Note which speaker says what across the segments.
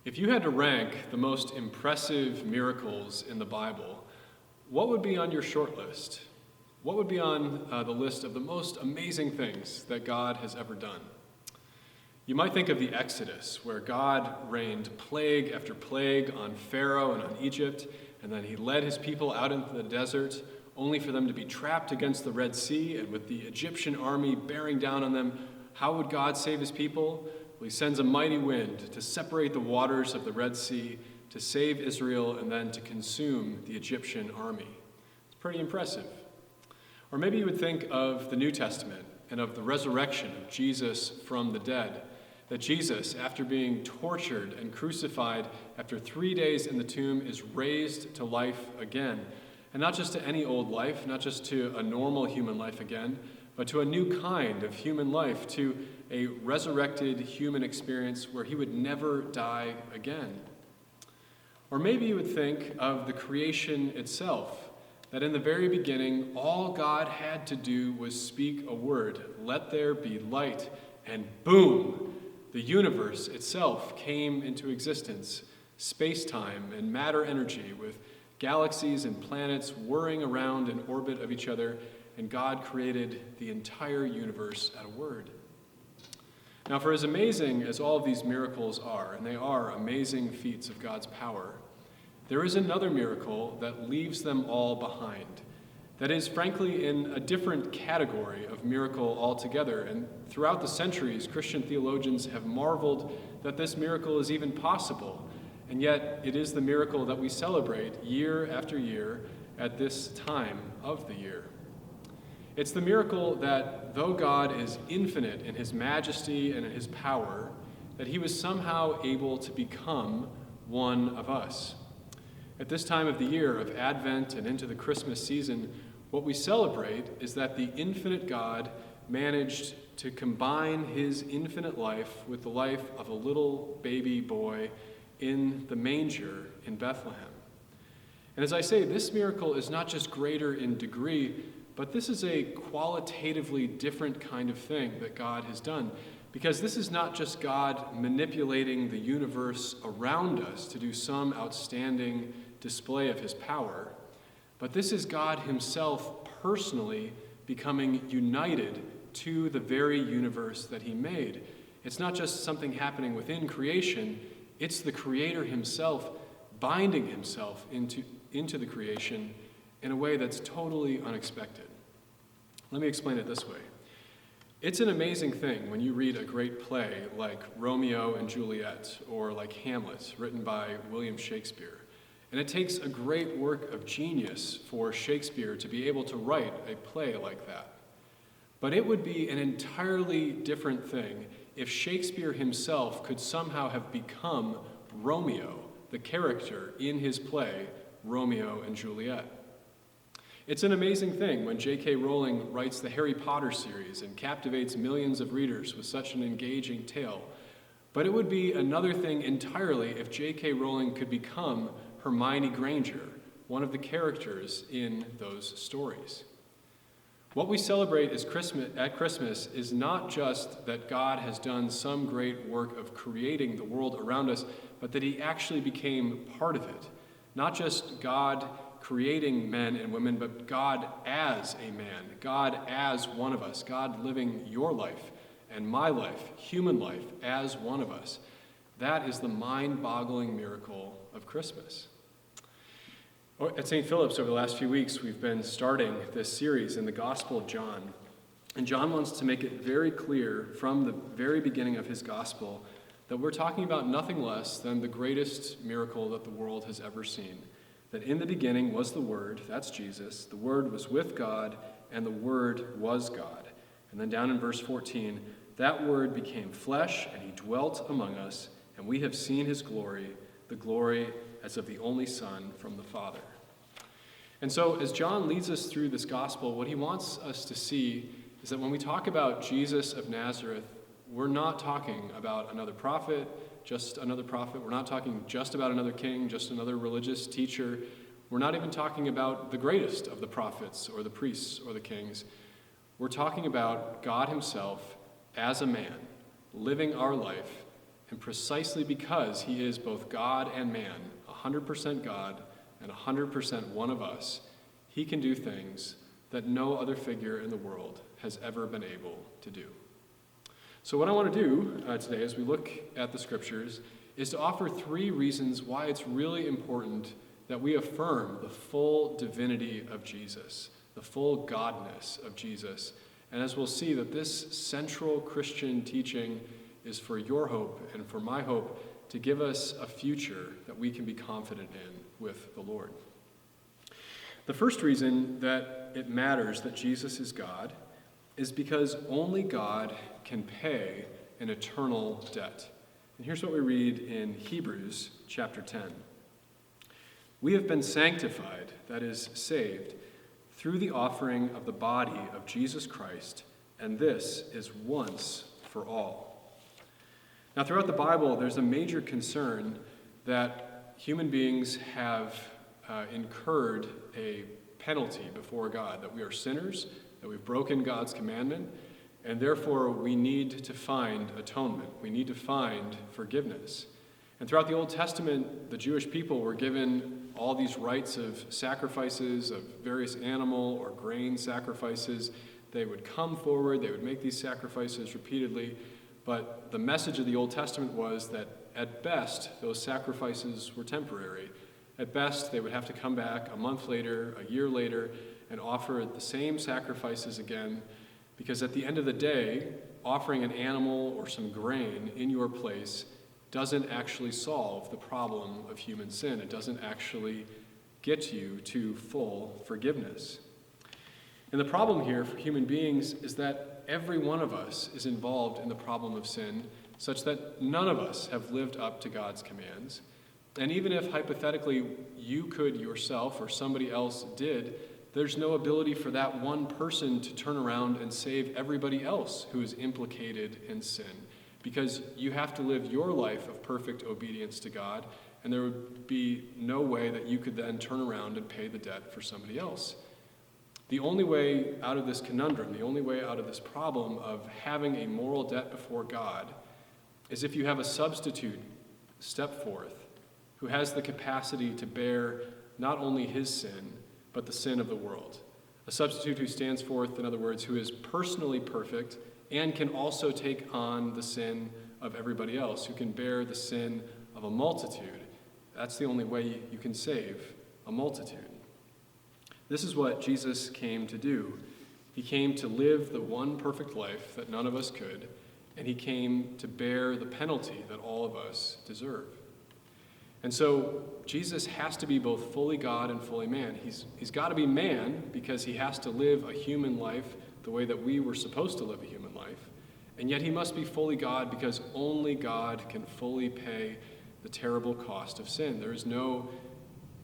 Speaker 1: If you had to rank the most impressive miracles in the Bible, what would be on your short list? What would be on the list of the most amazing things that God has ever done? You might think of the Exodus, where God rained plague after plague on Pharaoh and on Egypt, and then he led his people out into the desert, only for them to be trapped against the Red Sea, and with the Egyptian army bearing down on them. How would God save his people? Well, he sends a mighty wind to separate the waters of the Red Sea, to save Israel, and then to consume the Egyptian army. It's pretty impressive. Or maybe you would think of the New Testament and of the resurrection of Jesus from the dead. That Jesus, after being tortured and crucified, after 3 days in the tomb, is raised to life again. And not just to any old life, not just to a normal human life again, but to a new kind of human life, to a resurrected human experience where he would never die again. Or maybe you would think of the creation itself, that in the very beginning, all God had to do was speak a word, "Let there be light," and boom, the universe itself came into existence, space-time and matter energy, with galaxies and planets whirring around in orbit of each other, and God created the entire universe at a word. Now, for as amazing as all of these miracles are, and they are amazing feats of God's power, there is another miracle that leaves them all behind. That is, frankly, in a different category of miracle altogether. And throughout the centuries, Christian theologians have marveled that this miracle is even possible. And yet, it is the miracle that we celebrate year after year at this time of the year. It's the miracle that though God is infinite in his majesty and in his power, that he was somehow able to become one of us. At this time of the year of Advent and into the Christmas season, what we celebrate is that the infinite God managed to combine his infinite life with the life of a little baby boy in the manger in Bethlehem. And as I say, this miracle is not just greater in degree, but this is a qualitatively different kind of thing that God has done. Because this is not just God manipulating the universe around us to do some outstanding display of his power, but this is God himself personally becoming united to the very universe that he made. It's not just something happening within creation, it's the Creator himself binding himself into the creation in a way that's totally unexpected. Let me explain it this way. It's an amazing thing when you read a great play like Romeo and Juliet or like Hamlet, written by William Shakespeare. And it takes a great work of genius for Shakespeare to be able to write a play like that. But it would be an entirely different thing if Shakespeare himself could somehow have become Romeo, the character in his play, Romeo and Juliet. It's an amazing thing when J.K. Rowling writes the Harry Potter series and captivates millions of readers with such an engaging tale. But it would be another thing entirely if J.K. Rowling could become Hermione Granger, one of the characters in those stories. What we celebrate at Christmas is not just that God has done some great work of creating the world around us, but that he actually became part of it. Not just God creating men and women, but God as a man, God as one of us, God living your life and my life, human life, as one of us. That is the mind-boggling miracle of Christmas. At St. Philip's over the last few weeks, we've been starting this series in the Gospel of John. And John wants to make it very clear from the very beginning of his gospel that we're talking about nothing less than the greatest miracle that the world has ever seen. That in the beginning was the Word, that's Jesus, the Word was with God, and the Word was God. And then down in verse 14, that Word became flesh, and he dwelt among us, and we have seen his glory, the glory as of the only Son from the Father. And so as John leads us through this gospel, what he wants us to see is that when we talk about Jesus of Nazareth, we're not talking about another prophet, just another prophet. We're not talking just about another king, just another religious teacher. We're not even talking about the greatest of the prophets or the priests or the kings. We're talking about God himself as a man, living our life And precisely because he is both God and man, 100% God and 100% one of us, he can do things that no other figure in the world has ever been able to do. So what I want to do today as we look at the scriptures is to offer 3 reasons why it's really important that we affirm the full divinity of Jesus, the full godness of Jesus. And as we'll see, that this central Christian teaching is for your hope and for my hope to give us a future that we can be confident in with the Lord. The first reason that it matters that Jesus is God is because only God can pay an eternal debt. And here's what we read in Hebrews chapter 10. We have been sanctified, that is, saved, through the offering of the body of Jesus Christ, and this is once for all. Now, throughout the Bible, there's a major concern that human beings have incurred a penalty before God, that we are sinners, that we've broken God's commandment, and therefore we need to find atonement. We need to find forgiveness. And throughout the Old Testament, the Jewish people were given all these rites of sacrifices, of various animal or grain sacrifices. They would come forward, they would make these sacrifices repeatedly, but the message of the Old Testament was that at best, those sacrifices were temporary. At best, they would have to come back a month later, a year later, and offer the same sacrifices again, because at the end of the day, offering an animal or some grain in your place doesn't actually solve the problem of human sin. It doesn't actually get you to full forgiveness. And the problem here for human beings is that every one of us is involved in the problem of sin, such that none of us have lived up to God's commands. And even if hypothetically you could yourself or somebody else did, there's no ability for that one person to turn around and save everybody else who is implicated in sin, because you have to live your life of perfect obedience to God, and there would be no way that you could then turn around and pay the debt for somebody else. The only way out of this conundrum, the only way out of this problem of having a moral debt before God is if you have a substitute step forth who has the capacity to bear not only his sin, but the sin of the world. A substitute who stands forth, in other words, who is personally perfect and can also take on the sin of everybody else, who can bear the sin of a multitude. That's the only way you can save a multitude. This is what Jesus came to do. He came to live the one perfect life that none of us could, and he came to bear the penalty that all of us deserve. And so Jesus has to be both fully God and fully man. He's got to be man because he has to live a human life the way that we were supposed to live a human life. And yet he must be fully God because only God can fully pay the terrible cost of sin. There is no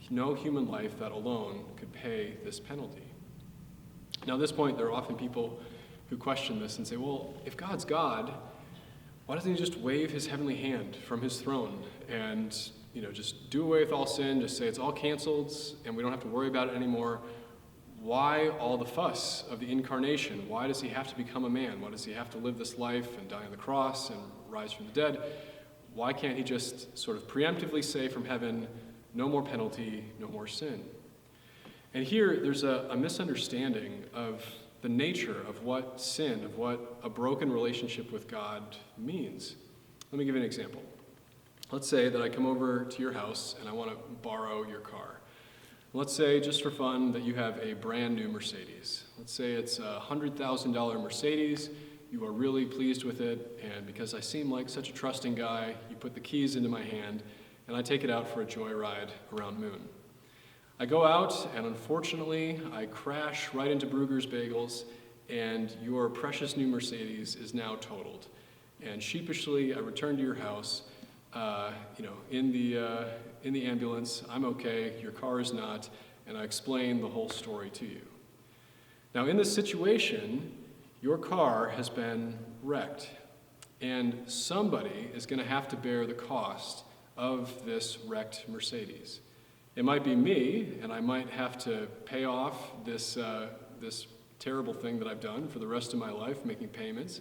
Speaker 1: human life that alone could pay this penalty. Now, at this point, there are often people who question this and say, well, if God's God, why doesn't he just wave his heavenly hand from his throne and just do away with all sin, just say it's all canceled and we don't have to worry about it anymore? Why all the fuss of the incarnation? Why does he have to become a man? Why does he have to live this life and die on the cross and rise from the dead? Why can't he just sort of preemptively say from heaven, no more penalty, no more sin? And here there's a misunderstanding of the nature of what sin, of what a broken relationship with God means. Let me give you an example. Let's say that I come over to your house and I want to borrow your car. Let's say, just for fun, that you have a brand new Mercedes. Let's say it's a $100,000 Mercedes. You are really pleased with it, and because I seem like such a trusting guy, you put the keys into my hand, and I take it out for a joyride around Moon. I go out, and unfortunately, I crash right into Bruegger's Bagels, and your precious new Mercedes is now totaled. And sheepishly, I return to your house, in the ambulance. I'm okay, your car is not, and I explain the whole story to you. Now, in this situation, your car has been wrecked, and somebody is going to have to bear the cost of this wrecked Mercedes. It might be me, and I might have to pay off this terrible thing that I've done for the rest of my life, making payments.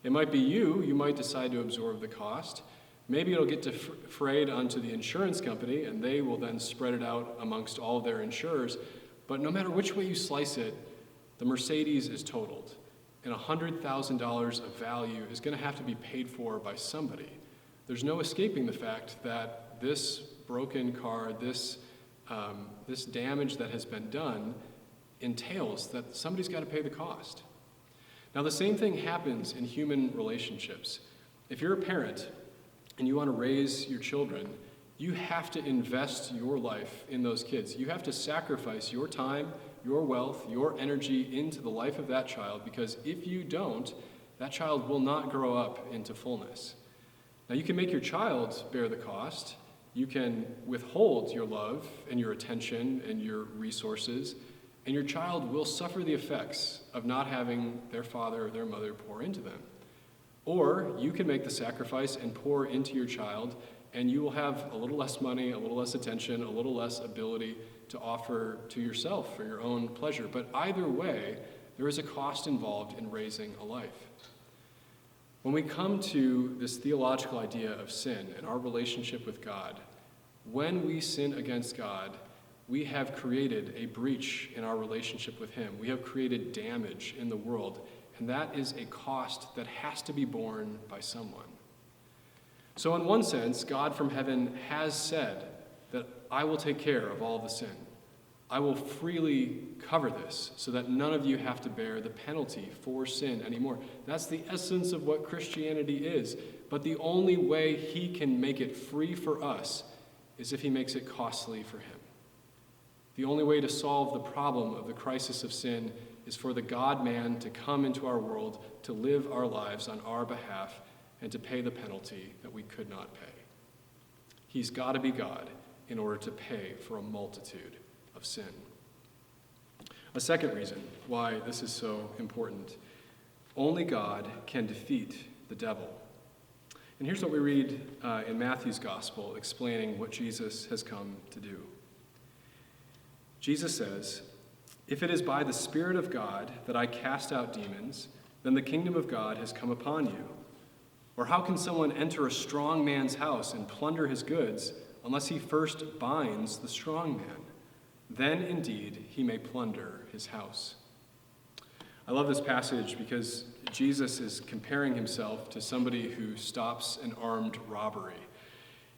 Speaker 1: It might be you. You might decide to absorb the cost. Maybe it'll get defrayed onto the insurance company, and they will then spread it out amongst all of their insurers. But no matter which way you slice it, the Mercedes is totaled, and $100,000 of value is going to have to be paid for by somebody. There's no escaping the fact that this broken car, this damage that has been done, entails that somebody's got to pay the cost. Now, the same thing happens in human relationships. If you're a parent and you want to raise your children, you have to invest your life in those kids. You have to sacrifice your time, your wealth, your energy into the life of that child, because if you don't, that child will not grow up into fullness. Now, you can make your child bear the cost. You can withhold your love and your attention and your resources, and your child will suffer the effects of not having their father or their mother pour into them. Or you can make the sacrifice and pour into your child, and you will have a little less money, a little less attention, a little less ability to offer to yourself for your own pleasure. But either way, there is a cost involved in raising a life. When we come to this theological idea of sin and our relationship with God, when we sin against God, we have created a breach in our relationship with Him. We have created damage in the world, and that is a cost that has to be borne by someone. So in one sense, God from heaven has said that I will take care of all the sin. I will freely cover this so that none of you have to bear the penalty for sin anymore. That's the essence of what Christianity is. But the only way He can make it free for us is if He makes it costly for Him. The only way to solve the problem of the crisis of sin is for the God-man to come into our world, to live our lives on our behalf, and to pay the penalty that we could not pay. He's got to be God in order to pay for a multitude of sin. A second reason why this is so important: only God can defeat the devil. And here's what we read in Matthew's gospel explaining what Jesus has come to do. Jesus says, "If it is by the Spirit of God that I cast out demons, then the kingdom of God has come upon you. Or how can someone enter a strong man's house and plunder his goods unless he first binds the strong man? Then indeed he may plunder his house." I love this passage because Jesus is comparing himself to somebody who stops an armed robbery.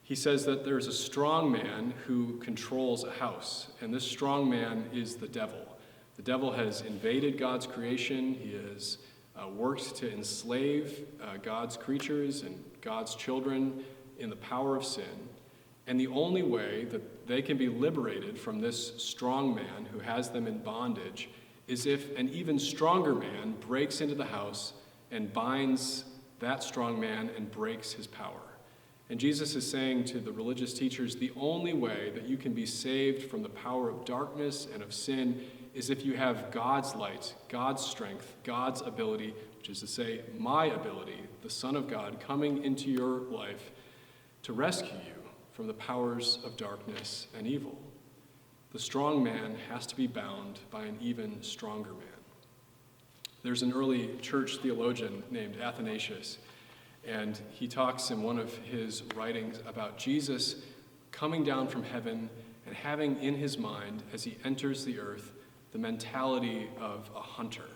Speaker 1: He says that there's a strong man who controls a house, and this strong man is the devil. The devil has invaded God's creation. He has worked to enslave God's creatures and God's children in the power of sin. And the only way that they can be liberated from this strong man who has them in bondage is if an even stronger man breaks into the house and binds that strong man and breaks his power. And Jesus is saying to the religious teachers, the only way that you can be saved from the power of darkness and of sin is if you have God's light, God's strength, God's ability, which is to say, my ability, the Son of God, coming into your life to rescue you from the powers of darkness and evil. The strong man has to be bound by an even stronger man. There's an early church theologian named Athanasius, and he talks in one of his writings about Jesus coming down from heaven and having in his mind, as he enters the earth, the mentality of a hunter,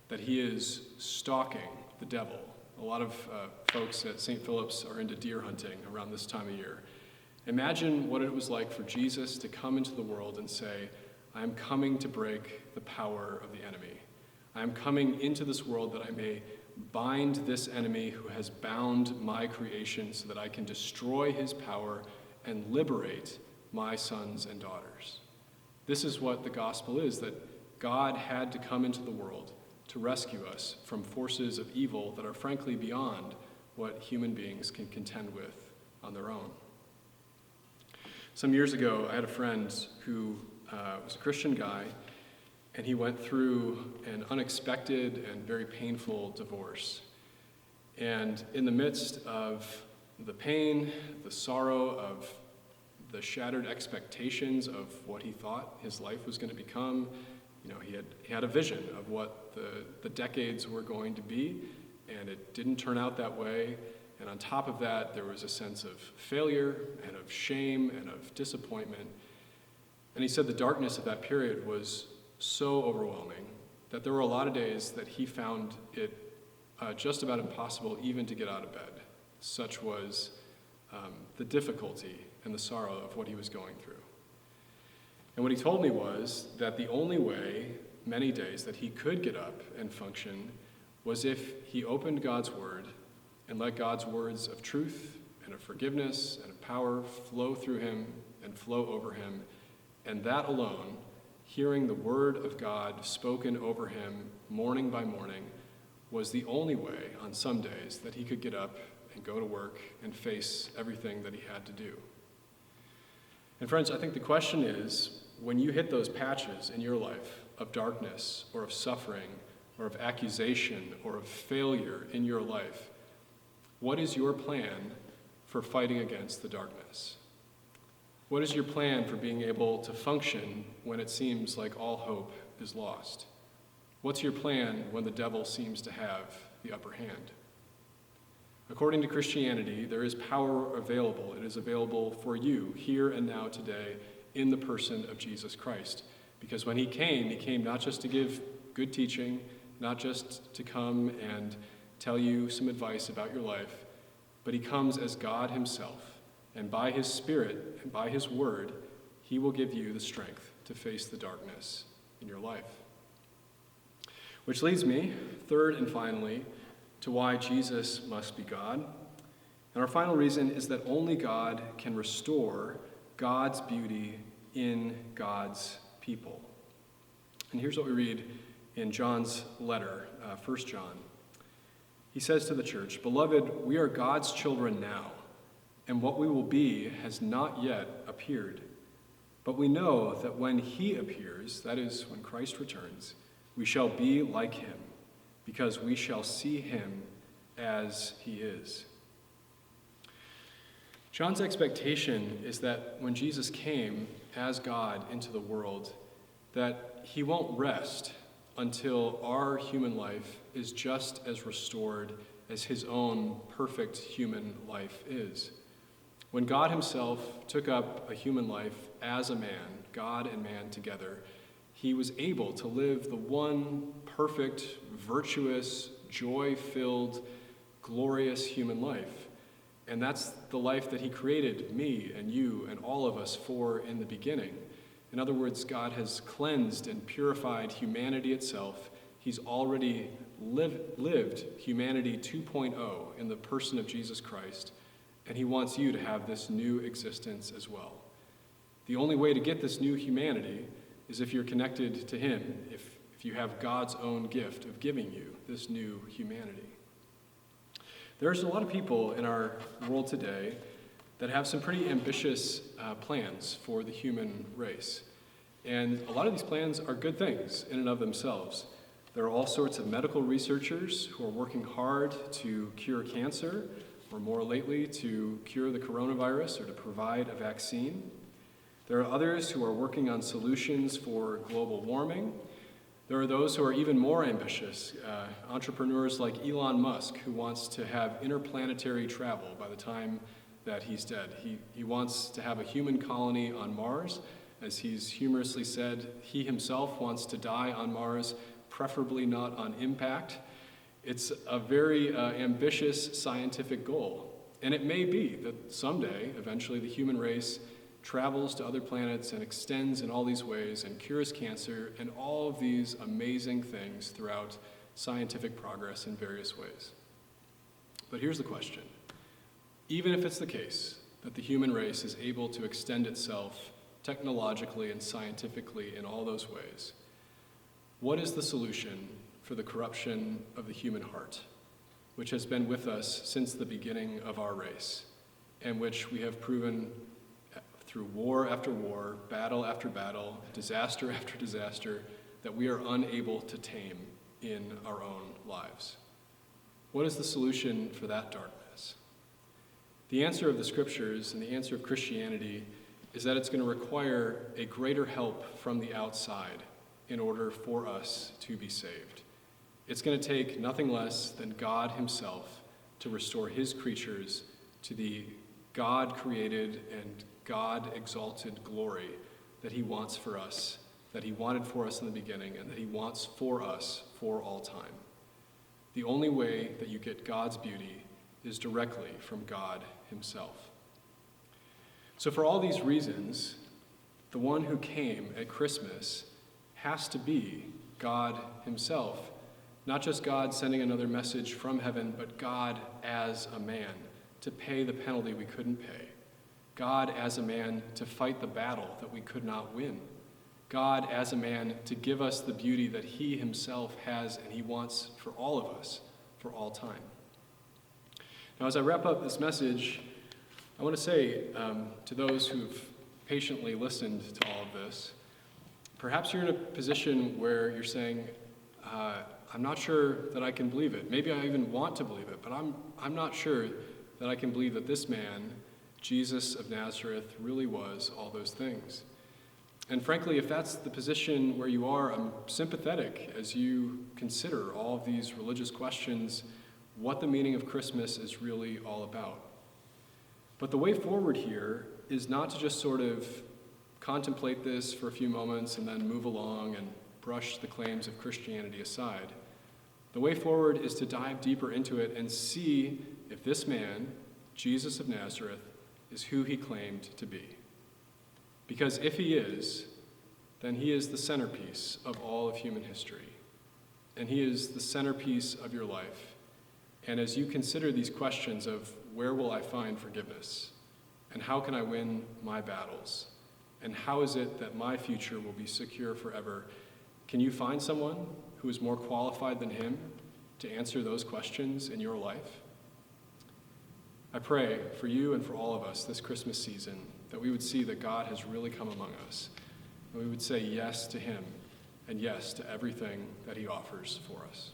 Speaker 1: that he is stalking the devil. A lot of folks at St. Philip's are into deer hunting around this time of year. Imagine what it was like for Jesus to come into the world and say, I am coming to break the power of the enemy. I am coming into this world that I may bind this enemy who has bound my creation so that I can destroy his power and liberate my sons and daughters. This is what the gospel is, that God had to come into the world to rescue us from forces of evil that are frankly beyond what human beings can contend with on their own. Some years ago, I had a friend who was a Christian guy, and he went through an unexpected and very painful divorce. And in the midst of the pain, the sorrow of the shattered expectations of what he thought his life was going to become, he had a vision of what the decades were going to be, and it didn't turn out that way. And on top of that, there was a sense of failure and of shame and of disappointment. And he said the darkness of that period was so overwhelming that there were a lot of days that he found it just about impossible even to get out of bed. Such was the difficulty and the sorrow of what he was going through. And what he told me was that the only way, many days, that he could get up and function was if he opened God's word and let God's words of truth and of forgiveness and of power flow through him and flow over him. And that alone, hearing the word of God spoken over him morning by morning, was the only way on some days that he could get up and go to work and face everything that he had to do. And friends, I think the question is, when you hit those patches in your life of darkness or of suffering or of accusation or of failure in your life, what is your plan for fighting against the darkness? What is your plan for being able to function when it seems like all hope is lost? What's your plan when the devil seems to have the upper hand? According to Christianity, there is power available. It is available for you here and now today in the person of Jesus Christ. Because when he came not just to give good teaching, not just to come and tell you some advice about your life, but he comes as God himself. And by his Spirit and by his word, he will give you the strength to face the darkness in your life. Which leads me, third and finally, to why Jesus must be God. And our final reason is that only God can restore God's beauty in God's people. And here's what we read in John's letter, 1 John. He says to the church, "Beloved, we are God's children now, and what we will be has not yet appeared. But we know that when he appears, that is, when Christ returns, we shall be like him, because we shall see him as he is." John's expectation is that when Jesus came as God into the world, that he won't rest until our human life is just as restored as his own perfect human life is. When God himself took up a human life as a man, God and man together, he was able to live the one perfect, virtuous, joy-filled, glorious human life. And that's the life that he created me and you and all of us for in the beginning. In other words, God has cleansed and purified humanity itself. He's already lived humanity 2.0 in the person of Jesus Christ, and he wants you to have this new existence as well. The only way to get this new humanity is if you're connected to him, if you have God's own gift of giving you this new humanity. There's a lot of people in our world today that have some pretty ambitious plans for the human race. And a lot of these plans are good things in and of themselves. There are all sorts of medical researchers who are working hard to cure cancer, or more lately, to cure the coronavirus or to provide a vaccine. There are others who are working on solutions for global warming. There are those who are even more ambitious, entrepreneurs like Elon Musk, who wants to have interplanetary travel by the time that he's dead. He wants to have a human colony on Mars. As he's humorously said, he himself wants to die on Mars, preferably not on impact. It's a very ambitious scientific goal. And it may be that someday, eventually, the human race travels to other planets and extends in all these ways and cures cancer and all of these amazing things throughout scientific progress in various ways. But here's the question. Even if it's the case that the human race is able to extend itself technologically and scientifically in all those ways, what is the solution for the corruption of the human heart, which has been with us since the beginning of our race, and which we have proven through war after war, battle after battle, disaster after disaster, that we are unable to tame in our own lives? What is the solution for that darkness? The answer of the scriptures and the answer of Christianity is that it's going to require a greater help from the outside in order for us to be saved. It's going to take nothing less than God himself to restore his creatures to the God-created and God-exalted glory that he wants for us, that he wanted for us in the beginning, and that he wants for us for all time. The only way that you get God's beauty is directly from God himself. So for all these reasons, the one who came at Christmas has to be God himself. Not just God sending another message from heaven, but God as a man to pay the penalty we couldn't pay. God as a man to fight the battle that we could not win. God as a man to give us the beauty that he himself has and he wants for all of us for all time. Now, as I wrap up this message, I want to say to those who've patiently listened to all of this, perhaps you're in a position where you're saying, I'm not sure that I can believe it. Maybe I even want to believe it, but I'm not sure that I can believe that this man, Jesus of Nazareth, really was all those things. And frankly, if that's the position where you are, I'm sympathetic as you consider all of these religious questions, what the meaning of Christmas is really all about. But the way forward here is not to just sort of contemplate this for a few moments and then move along and brush the claims of Christianity aside. The way forward is to dive deeper into it and see if this man, Jesus of Nazareth, is who he claimed to be. Because if he is, then he is the centerpiece of all of human history. And he is the centerpiece of your life. And as you consider these questions of where will I find forgiveness? And how can I win my battles? And how is it that my future will be secure forever? Can you find someone who is more qualified than him to answer those questions in your life? I pray for you and for all of us this Christmas season that we would see that God has really come among us, and we would say yes to him and yes to everything that he offers for us.